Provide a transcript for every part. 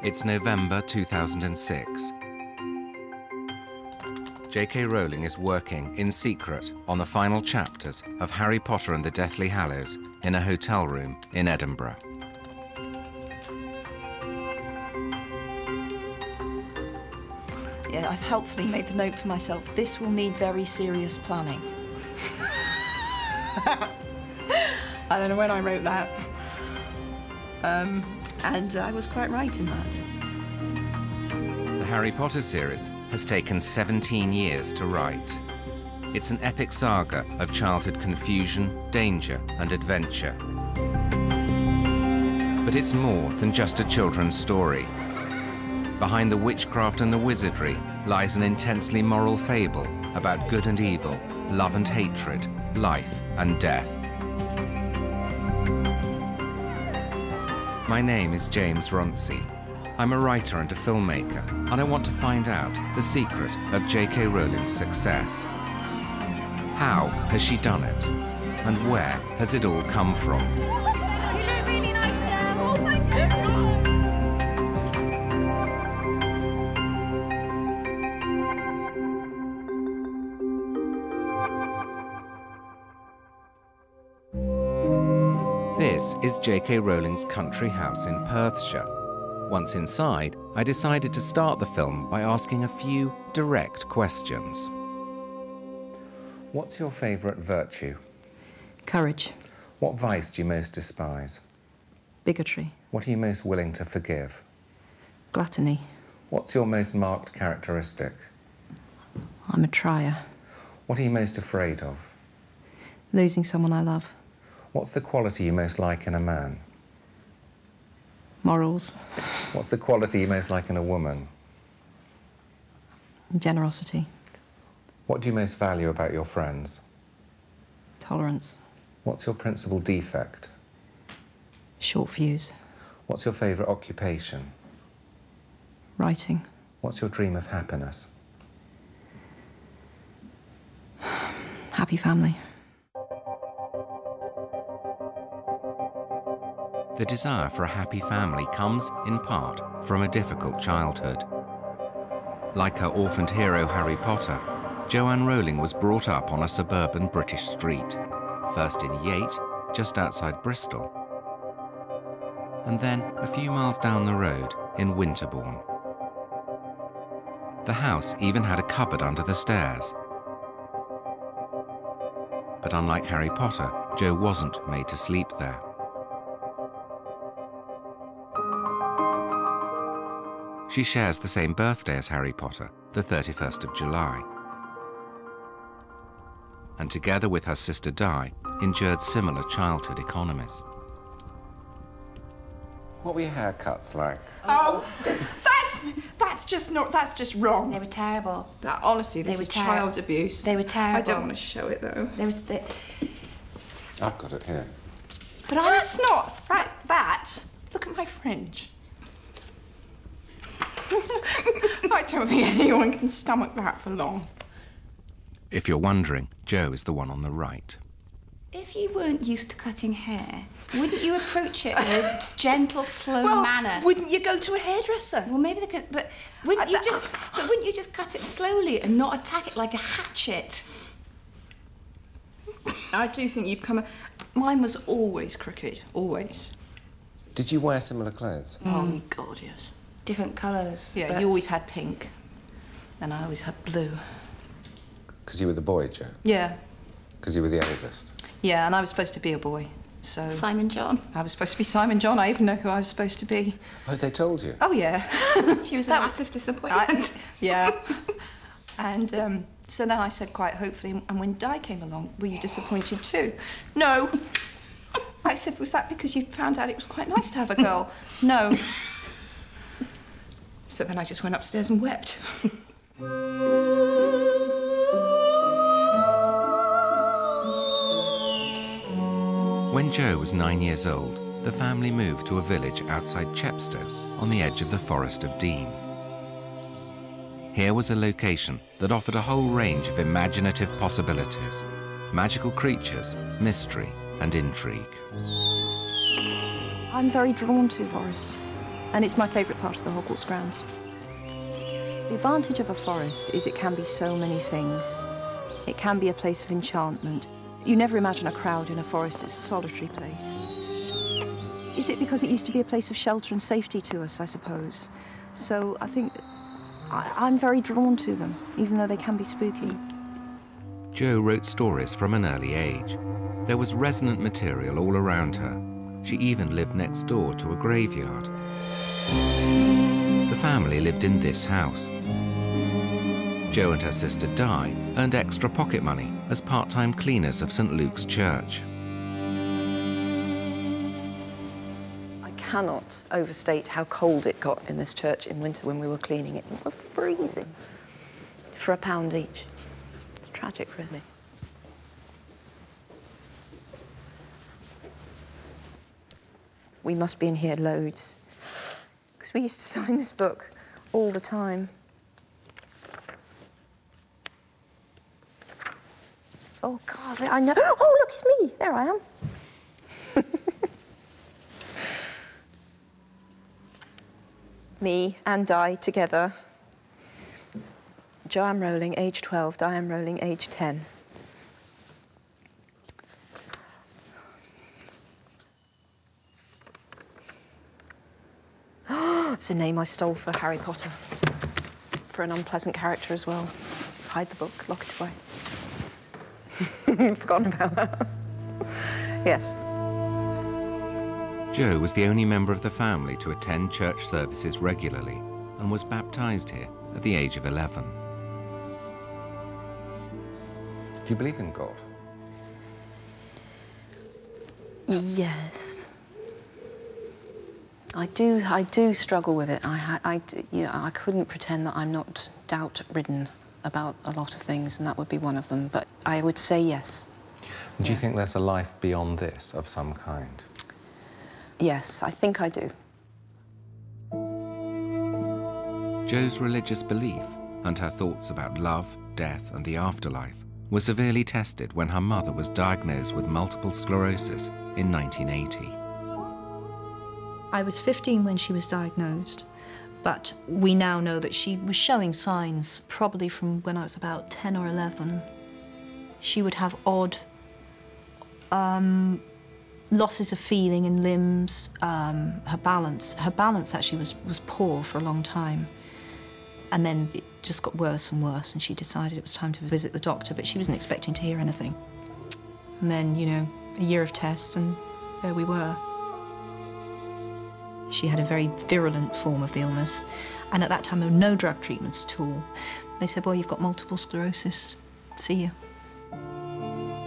It's November 2006. J.K. Rowling is working in secret on the final chapters of Harry Potter and the Deathly Hallows in a hotel room in Edinburgh. Yeah, I've helpfully made the note for myself. This will need very serious planning. I don't know when I wrote that. And I was quite right in that. The Harry Potter series has taken 17 years to write. It's an epic saga of childhood confusion, danger, and adventure. But it's more than just a children's story. Behind the witchcraft and the wizardry lies an intensely moral fable about good and evil, love and hatred, life and death. My name is James Runcie. I'm a writer and a filmmaker, and I want to find out the secret of J.K. Rowling's success. How has she done it? And where has it all come from? You look really nice, Jem. Oh, thank This is J.K. Rowling's country house in Perthshire. Once inside, I decided to start the film by asking a few direct questions. What's your favourite virtue? Courage. What vice do you most despise? Bigotry. What are you most willing to forgive? Gluttony. What's your most marked characteristic? I'm a trier. What are you most afraid of? Losing someone I love. What's the quality you most like in a man? Morals. What's the quality you most like in a woman? Generosity. What do you most value about your friends? Tolerance. What's your principal defect? Short fuse. What's your favourite occupation? Writing. What's your dream of happiness? Happy family. The desire for a happy family comes, in part, from a difficult childhood. Like her orphaned hero Harry Potter, Joanne Rowling was brought up on a suburban British street, first in Yate, just outside Bristol, and then a few miles down the road in Winterbourne. The house even had a cupboard under the stairs. But unlike Harry Potter, Jo wasn't made to sleep there. She shares the same birthday as Harry Potter, the 31st of July. And together with her sister Di, endured similar childhood economies. What were your haircuts like? Oh, that's just wrong. They were terrible. That, honestly, this is child abuse. They were terrible. I don't want to show it, though. I've got it here. But that's not... Right, that. Look at my fringe. I don't think anyone can stomach that for long. If you're wondering, Jo is the one on the right. If you weren't used to cutting hair, wouldn't you approach it in a gentle, slow manner? Wouldn't you go to a hairdresser? Well, maybe they could, but wouldn't you just cut it slowly and not attack it like a hatchet? I do think you've come... Mine was always crooked, always. Did you wear similar clothes? Oh, God, yes. Different colours. Yeah, but... you always had pink, and I always had blue. Because you were the boy, Jo? Yeah. Because you were the eldest? Yeah, and I was supposed to be a boy, so... Simon John. I was supposed to be Simon John. I even know who I was supposed to be. Oh, they told you? Oh, yeah. She was a massive disappointment. Yeah. And so then I said quite hopefully, and when Di came along, were you disappointed too? No. I said, was that because you found out it was quite nice to have a girl? No. So then I just went upstairs and wept. When Jo was 9 years old, the family moved to a village outside Chepstow on the edge of the Forest of Dean. Here was a location that offered a whole range of imaginative possibilities, magical creatures, mystery, and intrigue. I'm very drawn to forest. and it's my favourite part of the Hogwarts grounds. The advantage of a forest is it can be so many things. It can be a place of enchantment. You never imagine a crowd in a forest, it's a solitary place. Is it because it used to be a place of shelter and safety to us, I suppose? So I think I'm very drawn to them, even though they can be spooky. Jo wrote stories from an early age. There was resonant material all around her. She even lived next door to a graveyard. The family lived in this house. Jo and her sister Di earned extra pocket money as part-time cleaners of St. Luke's Church. I cannot overstate how cold it got in this church in winter when we were cleaning it. It was freezing for £1 each. It's tragic, really. We must be in here loads, because we used to sign this book all the time. Oh, God, I know. Oh, look, it's me. There I am. Me and Di together. Joanne Rowling, age 12, Diane Rowling, age 10. It's a name I stole for Harry Potter. For an unpleasant character as well. Hide the book, lock it away. Forgotten about that. Yes. Jo was the only member of the family to attend church services regularly and was baptised here at the age of 11. Do you believe in God? Yes. I do struggle with it. You know, I couldn't pretend that I'm not doubt-ridden about a lot of things, and that would be one of them, but I would say yes. Do you think there's a life beyond this of some kind? Yes, I think I do. Jo's religious belief and her thoughts about love, death and the afterlife were severely tested when her mother was diagnosed with multiple sclerosis in 1980. I was 15 when she was diagnosed, but we now know that she was showing signs probably from when I was about 10 or 11. She would have odd losses of feeling in limbs, her balance actually was poor for a long time. And then it just got worse and worse, and she decided it was time to visit the doctor, but she wasn't expecting to hear anything. And then, you know, a year of tests, and there we were. She had a very virulent form of the illness, and at that time there were no drug treatments at all. They said, well, you've got multiple sclerosis. See you.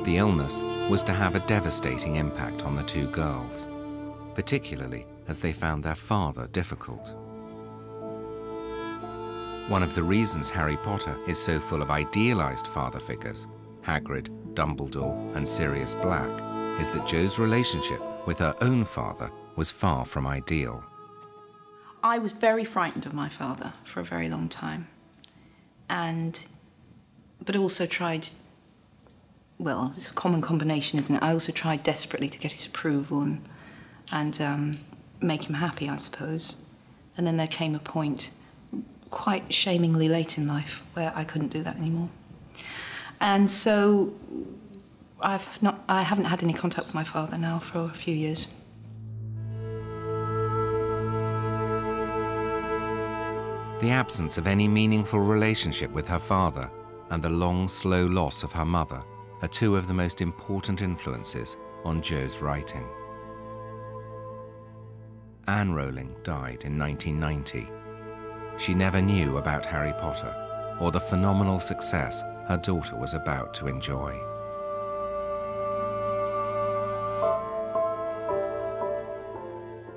The illness was to have a devastating impact on the two girls, particularly as they found their father difficult. One of the reasons Harry Potter is so full of idealised father figures, Hagrid, Dumbledore and Sirius Black, is that Jo's relationship with her own father was far from ideal. I was very frightened of my father for a very long time, but also tried, well, it's a common combination, isn't it? I also tried desperately to get his approval and make him happy, I suppose. And then there came a point, quite shamingly late in life, where I couldn't do that anymore. And so I haven't had any contact with my father now for a few years. The absence of any meaningful relationship with her father and the long, slow loss of her mother are two of the most important influences on Jo's writing. Anne Rowling died in 1990. She never knew about Harry Potter or the phenomenal success her daughter was about to enjoy.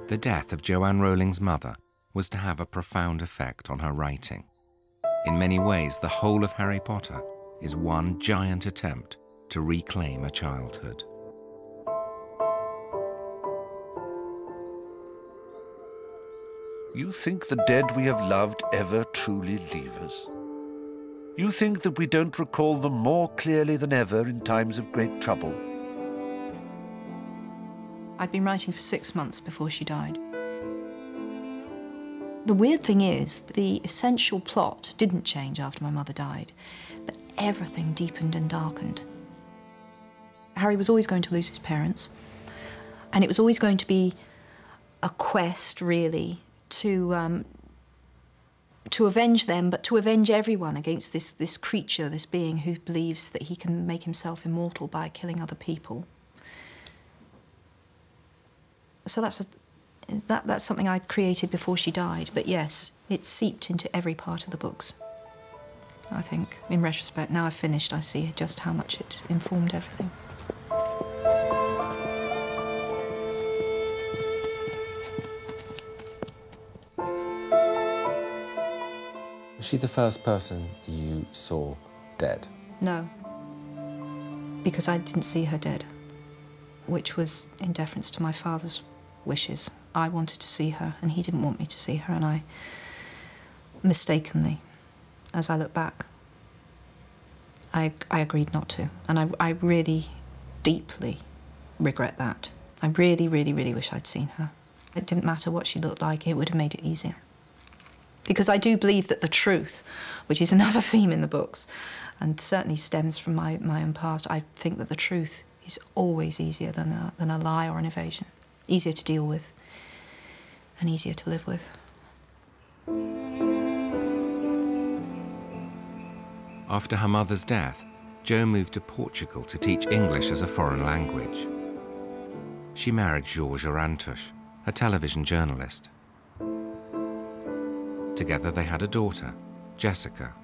The death of Joanne Rowling's mother was to have a profound effect on her writing. In many ways, the whole of Harry Potter is one giant attempt to reclaim a childhood. You think the dead we have loved ever truly leave us? You think that we don't recall them more clearly than ever in times of great trouble? I'd been writing for 6 months before she died. The weird thing is, the essential plot didn't change after my mother died, but everything deepened and darkened. Harry was always going to lose his parents, and it was always going to be a quest, really, to avenge them, but to avenge everyone against this creature, this being who believes that he can make himself immortal by killing other people. So that's something I'd created before she died, but yes, it seeped into every part of the books. I think, in retrospect, now I've finished, I see just how much it informed everything. Was she the first person you saw dead? No, because I didn't see her dead, which was in deference to my father's wishes. I wanted to see her, and he didn't want me to see her, and I mistakenly, as I look back, I agreed not to, and I really deeply regret that. I really, really, really wish I'd seen her. It didn't matter what she looked like, it would have made it easier. Because I do believe that the truth, which is another theme in the books, and certainly stems from my own past, I think that the truth is always easier than a lie or an evasion. Easier to deal with, and easier to live with. After her mother's death, Jo moved to Portugal to teach English as a foreign language. She married Georges Orantush, a television journalist. Together they had a daughter, Jessica,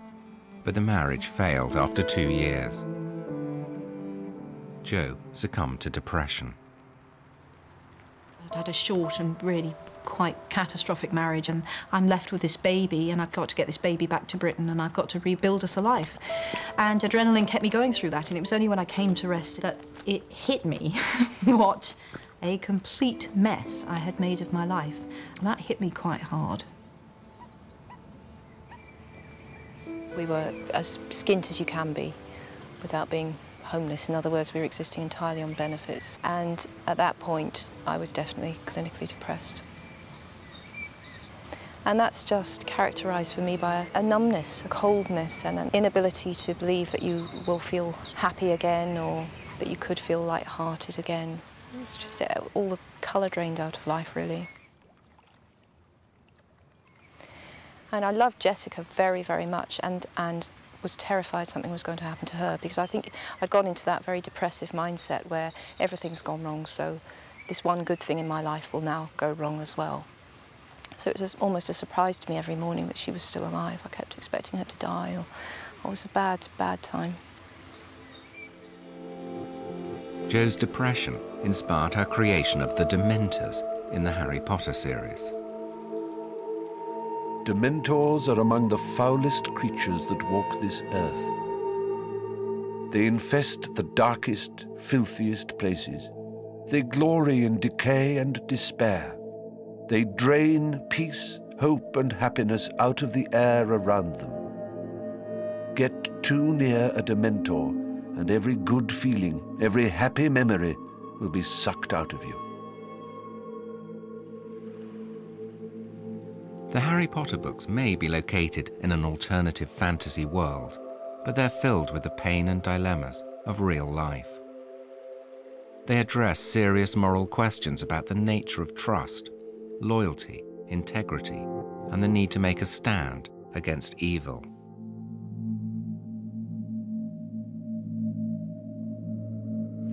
but the marriage failed after 2 years. Jo succumbed to depression. I'd had a short and really quite catastrophic marriage, and I'm left with this baby, and I've got to get this baby back to Britain, and I've got to rebuild us a life. And adrenaline kept me going through that, and it was only when I came to rest that it hit me what a complete mess I had made of my life. And that hit me quite hard. We were as skint as you can be without being homeless. In other words, we were existing entirely on benefits. And at that point, I was definitely clinically depressed. And that's just characterised for me by a numbness, a coldness, and an inability to believe that you will feel happy again or that you could feel light-hearted again. It's just all the colour drained out of life, really. And I loved Jessica very, very much, and was terrified something was going to happen to her, because I think I'd gone into that very depressive mindset where everything's gone wrong, so this one good thing in my life will now go wrong as well. So it was almost a surprise to me every morning that she was still alive. I kept expecting her to die, or it was a bad, bad time. Jo's depression inspired her creation of the Dementors in the Harry Potter series. Dementors are among the foulest creatures that walk this earth. They infest the darkest, filthiest places. They glory in decay and despair. They drain peace, hope, and happiness out of the air around them. Get too near a Dementor, and every good feeling, every happy memory will be sucked out of you. The Harry Potter books may be located in an alternative fantasy world, but they're filled with the pain and dilemmas of real life. They address serious moral questions about the nature of trust, loyalty, integrity, and the need to make a stand against evil.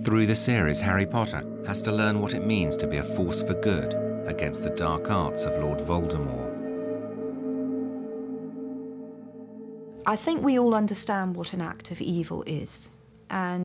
Through the series, Harry Potter has to learn what it means to be a force for good against the dark arts of Lord Voldemort. I think we all understand what an act of evil is, and